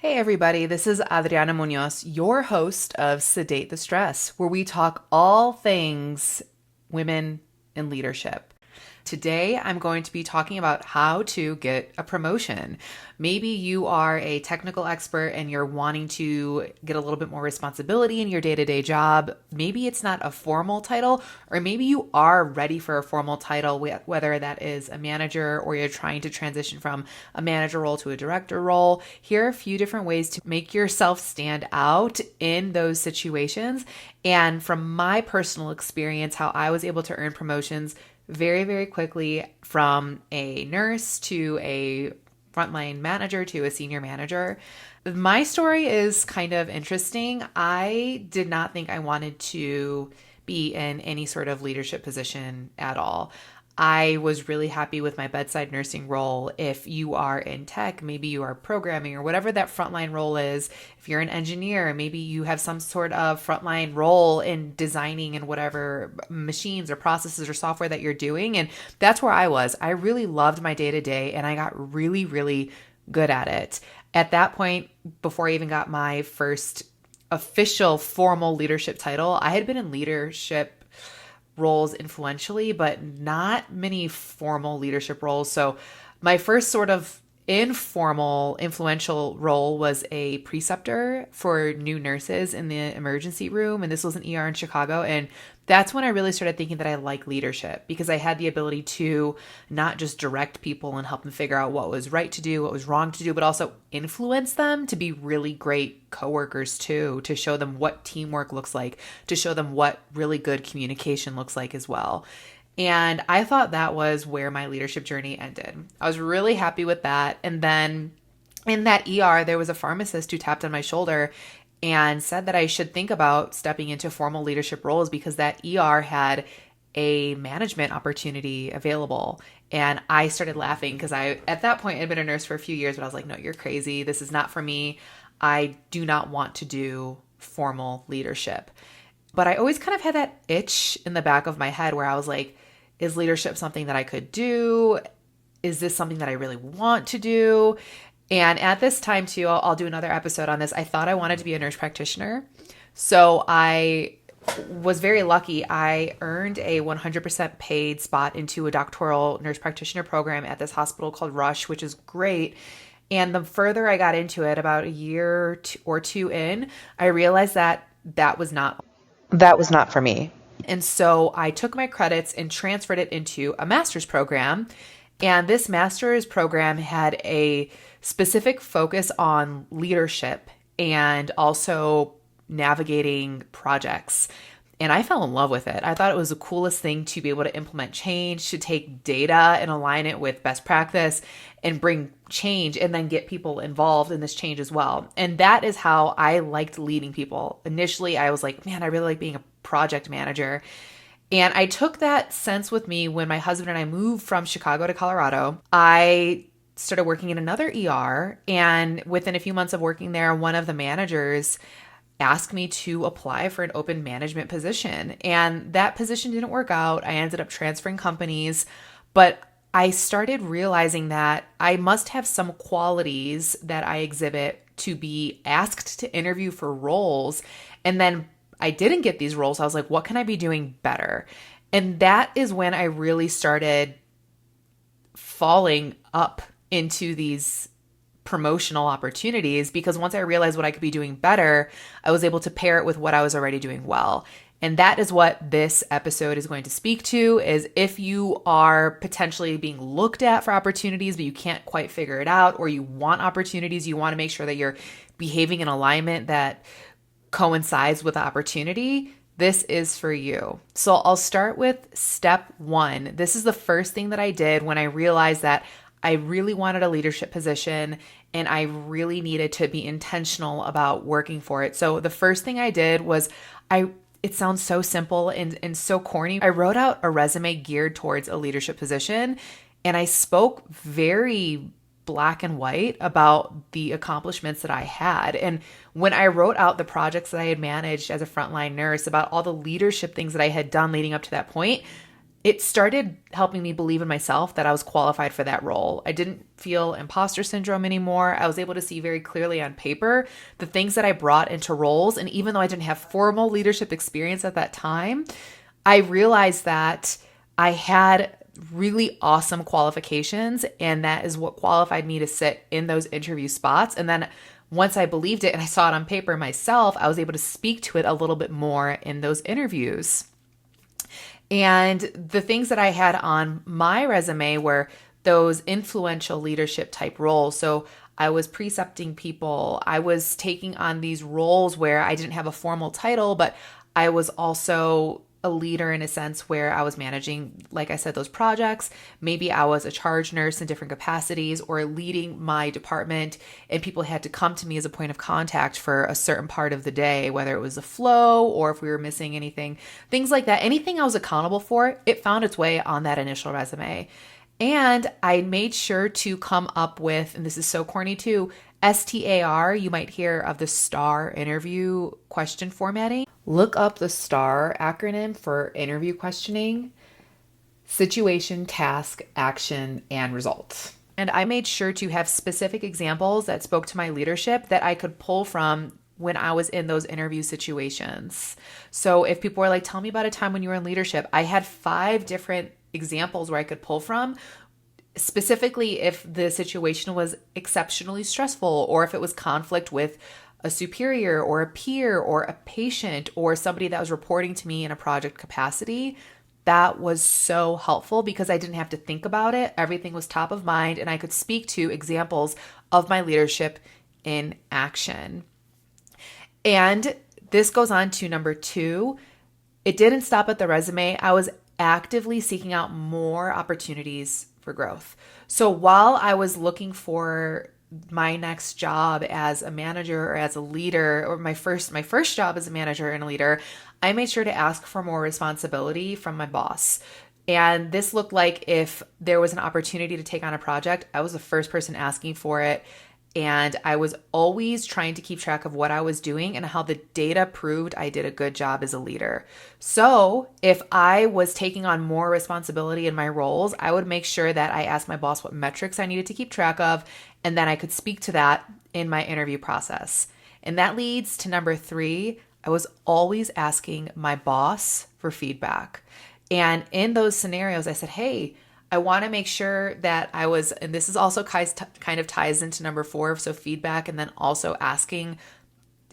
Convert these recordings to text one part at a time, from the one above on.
Hey everybody, this is Adrianna Munoz, your host of Sedate the Stress, where we talk all things women in leadership. Today, I'm going to be talking about how to get a promotion. Maybe you are a technical expert and you're wanting to get a little bit more responsibility in your day-to-day job. Maybe it's not a formal title, or maybe you are ready for a formal title, whether that is a manager or you're trying to transition from a manager role to a director role. Here are a few different ways to make yourself stand out in those situations. And from my personal experience, how I was able to earn promotions very, very quickly from a nurse to a frontline manager to a senior manager. My story is kind of interesting. I did not think I wanted to be in any sort of leadership position at all. I was really happy with my bedside nursing role. If you are in tech, maybe you are programming or whatever that frontline role is. If you're an engineer, maybe you have some sort of frontline role in designing and whatever machines or processes or software that you're doing. And that's where I was. I really loved my day to day and I got really, really good at it. At that point, before I even got my first official formal leadership title, I had been in leadership roles influentially, but not many formal leadership roles. So my first sort of informal influential role was a preceptor for new nurses in the emergency room. And this was an ER in Chicago. And that's when I really started thinking that I like leadership, because I had the ability to not just direct people and help them figure out what was right to do, what was wrong to do, but also influence them to be really great coworkers too, to show them what teamwork looks like, to show them what really good communication looks like as well. And I thought that was where my leadership journey ended. I was really happy with that. And then in that ER, there was a pharmacist who tapped on my shoulder and said that I should think about stepping into formal leadership roles because that ER had a management opportunity available. And I started laughing because at that point, I'd been a nurse for a few years, but I was like, no, you're crazy. This is not for me. I do not want to do formal leadership. But I always kind of had that itch in the back of my head where I was like, is leadership something that I could do? Is this something that I really want to do? And at this time too, I'll do another episode on this. I thought I wanted to be a nurse practitioner. So I was very lucky. I earned a 100% paid spot into a doctoral nurse practitioner program at this hospital called Rush, which is great. And the further I got into it, about a year or two in, I realized that that was not for me. And so I took my credits and transferred it into a master's program. And this master's program had a specific focus on leadership and also navigating projects. And I fell in love with it. I thought it was the coolest thing to be able to implement change, to take data and align it with best practice and bring change and then get people involved in this change as well. And that is how I liked leading people. Initially, I was like, man, I really like being a project manager. And I took that sense with me when my husband and I moved from Chicago to Colorado. I started working in another ER. And within a few months of working there, one of the managers asked me to apply for an open management position. And that position didn't work out. I ended up transferring companies, but I started realizing that I must have some qualities that I exhibit to be asked to interview for roles. And then I didn't get these roles. I was like, what can I be doing better? And that is when I really started falling up into these promotional opportunities, because once I realized what I could be doing better, I was able to pair it with what I was already doing well. And that is what this episode is going to speak to, is if you are potentially being looked at for opportunities, but you can't quite figure it out, or you want opportunities, you want to make sure that you're behaving in alignment that coincides with the opportunity, this is for you. So I'll start with step one. This is the first thing that I did when I realized that I really wanted a leadership position and I really needed to be intentional about working for it. So the first thing I did was it sounds so simple and so corny. I wrote out a resume geared towards a leadership position, and I spoke very black and white about the accomplishments that I had. And when I wrote out the projects that I had managed as a frontline nurse, about all the leadership things that I had done leading up to that point, it started helping me believe in myself that I was qualified for that role. I didn't feel imposter syndrome anymore. I was able to see very clearly on paper the things that I brought into roles. And even though I didn't have formal leadership experience at that time, I realized that I had really awesome qualifications, and that is what qualified me to sit in those interview spots. And then once I believed it and I saw it on paper myself, I was able to speak to it a little bit more in those interviews. And the things that I had on my resume were those influential leadership type roles. So I was precepting people. I was taking on these roles where I didn't have a formal title, but I was also a leader in a sense where I was managing, like I said, those projects. Maybe I was a charge nurse in different capacities or leading my department, and people had to come to me as a point of contact for a certain part of the day, whether it was a flow or if we were missing anything, things like that. Anything I was accountable for, it found its way on that initial resume. And I made sure to come up with, and this is so corny too, STAR. You might hear of the STAR interview question formatting. Look up the STAR acronym for interview questioning: situation, task, action, and results. And I made sure to have specific examples that spoke to my leadership that I could pull from when I was in those interview situations. So if people were like, tell me about a time when you were in leadership, I had 5 different examples where I could pull from, specifically if the situation was exceptionally stressful, or if it was conflict with a superior or a peer or a patient or somebody that was reporting to me in a project capacity. That was so helpful because I didn't have to think about it. Everything was top of mind, and I could speak to examples of my leadership in action. And this goes on to number 2. It didn't stop at the resume. I was actively seeking out more opportunities for growth. So while I was looking for my next job as a manager or as a leader, or my first job as a manager and a leader, I made sure to ask for more responsibility from my boss. And this looked like if there was an opportunity to take on a project, I was the first person asking for it. And I was always trying to keep track of what I was doing and how the data proved I did a good job as a leader. So if I was taking on more responsibility in my roles, I would make sure that I asked my boss what metrics I needed to keep track of, and then I could speak to that in my interview process. And that leads to number 3. I was always asking my boss for feedback. And in those scenarios, I said, hey, I want to make sure that I was, and this is also kind of ties into number 4, so feedback, and then also asking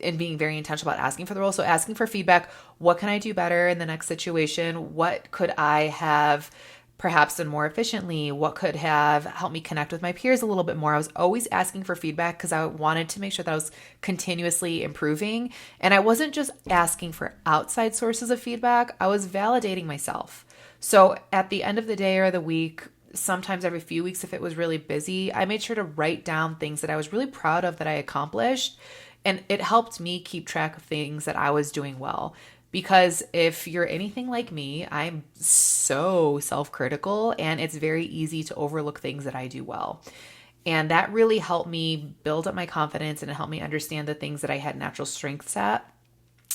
and being very intentional about asking for the role. So asking for feedback, what can I do better in the next situation? What could I have perhaps done more efficiently? What could have helped me connect with my peers a little bit more? I was always asking for feedback because I wanted to make sure that I was continuously improving. And I wasn't just asking for outside sources of feedback, I was validating myself. So at the end of the day or the week, sometimes every few weeks, if it was really busy, I made sure to write down things that I was really proud of that I accomplished. And it helped me keep track of things that I was doing well. Because if you're anything like me, I'm so self-critical, and it's very easy to overlook things that I do well. And that really helped me build up my confidence, and it helped me understand the things that I had natural strengths at.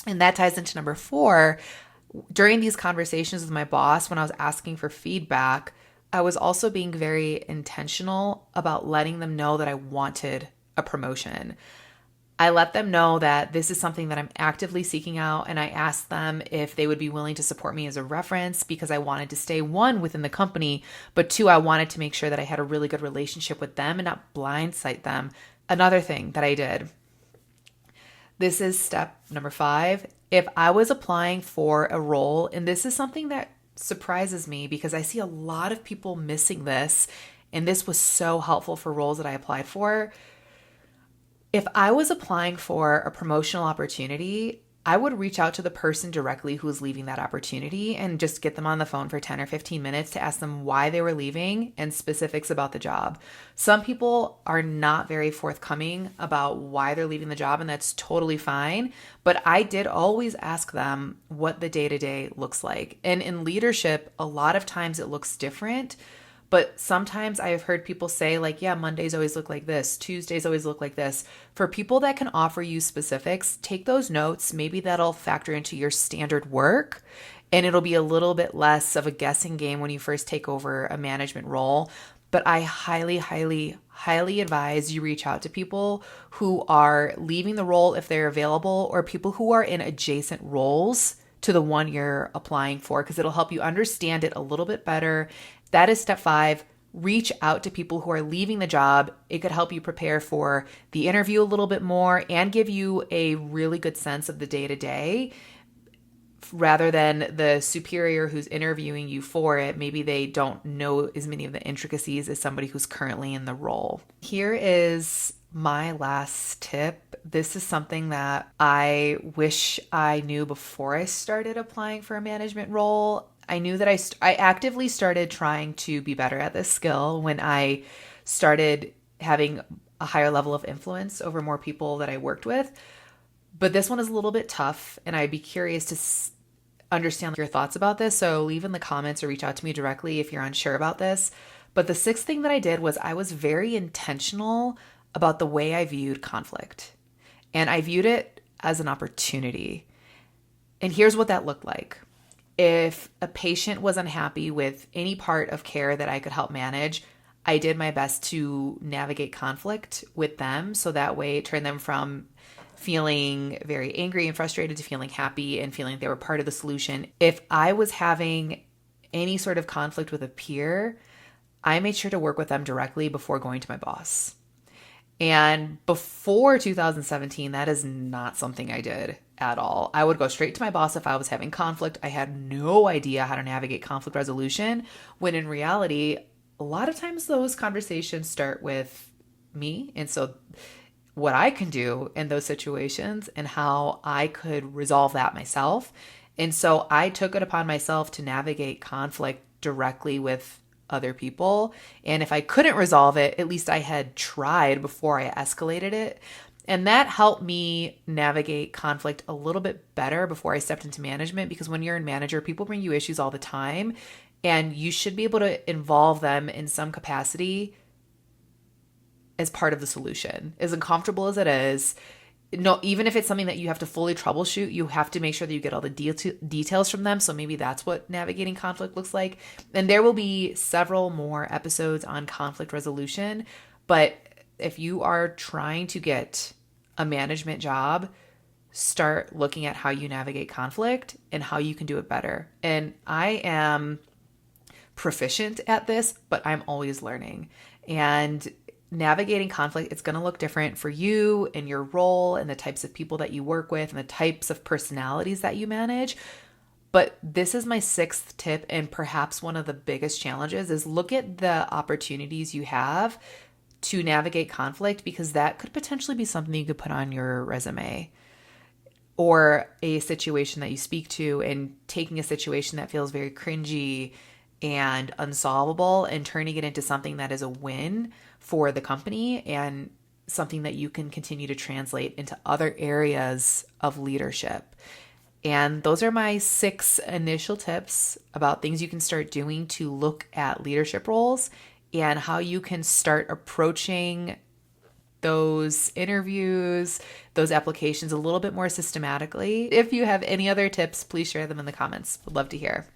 And that ties into number 4. During these conversations with my boss, when I was asking for feedback, I was also being very intentional about letting them know that I wanted a promotion. I let them know that this is something that I'm actively seeking out, and I asked them if they would be willing to support me as a reference because I wanted to stay, 1, within the company, but 2, I wanted to make sure that I had a really good relationship with them and not blindside them. Another thing that I did, this is step number 5. If I was applying for a role, and this is something that surprises me because I see a lot of people missing this, and this was so helpful for roles that I applied for. If I was applying for a promotional opportunity, I would reach out to the person directly who was leaving that opportunity and just get them on the phone for 10 or 15 minutes to ask them why they were leaving and specifics about the job. Some people are not very forthcoming about why they're leaving the job, and that's totally fine. But I did always ask them what the day-to-day looks like. And in leadership, a lot of times it looks different. But sometimes I have heard people say like, yeah, Mondays always look like this. Tuesdays always look like this. For people that can offer you specifics, take those notes. Maybe that'll factor into your standard work. and it'll be a little bit less of a guessing game when you first take over a management role. But I highly, highly, highly advise you reach out to people who are leaving the role if they're available, or people who are in adjacent roles to the one you're applying for, because it'll help you understand it a little bit better. That is step 5. Reach out to people who are leaving the job. It could help you prepare for the interview a little bit more and give you a really good sense of the day-to-day, rather than the superior who's interviewing you for it. Maybe they don't know as many of the intricacies as somebody who's currently in the role. Here is my last tip. This is something that I wish I knew before I started applying for a management role. I knew that I actively started trying to be better at this skill when I started having a higher level of influence over more people that I worked with. But this one is a little bit tough, and I'd be curious to understand your thoughts about this. So leave in the comments or reach out to me directly if you're unsure about this. But the 6th thing that I did was I was very intentional about the way I viewed conflict. And I viewed it as an opportunity. And here's what that looked like. If a patient was unhappy with any part of care that I could help manage, I did my best to navigate conflict with them, so that way turn them from feeling very angry and frustrated to feeling happy and feeling they were part of the solution. If I was having any sort of conflict with a peer, I made sure to work with them directly before going to my boss. And before 2017, that is not something I did at all. I would go straight to my boss if I was having conflict. I had no idea how to navigate conflict resolution, when in reality, a lot of times those conversations start with me. And so what I can do in those situations and how I could resolve that myself. And so I took it upon myself to navigate conflict directly with other people. And if I couldn't resolve it, at least I had tried before I escalated it. And that helped me navigate conflict a little bit better before I stepped into management, because when you're in manager, people bring you issues all the time, and you should be able to involve them in some capacity as part of the solution. As uncomfortable as it is, no, even if it's something that you have to fully troubleshoot, you have to make sure that you get all the details from them. So maybe that's what navigating conflict looks like. And there will be several more episodes on conflict resolution. But if you are trying to get a management job, start looking at how you navigate conflict and how you can do it better. And I am proficient at this, but I'm always learning. And navigating conflict, it's going to look different for you and your role and the types of people that you work with and the types of personalities that you manage. But this is my 6th tip, and perhaps one of the biggest challenges is look at the opportunities you have to navigate conflict, because that could potentially be something you could put on your resume, or a situation that you speak to, and taking a situation that feels very cringy and unsolvable and turning it into something that is a win for the company and something that you can continue to translate into other areas of leadership. And those are my 6 initial tips about things you can start doing to look at leadership roles and how you can start approaching those interviews, those applications a little bit more systematically. If you have any other tips, please share them in the comments. Would love to hear.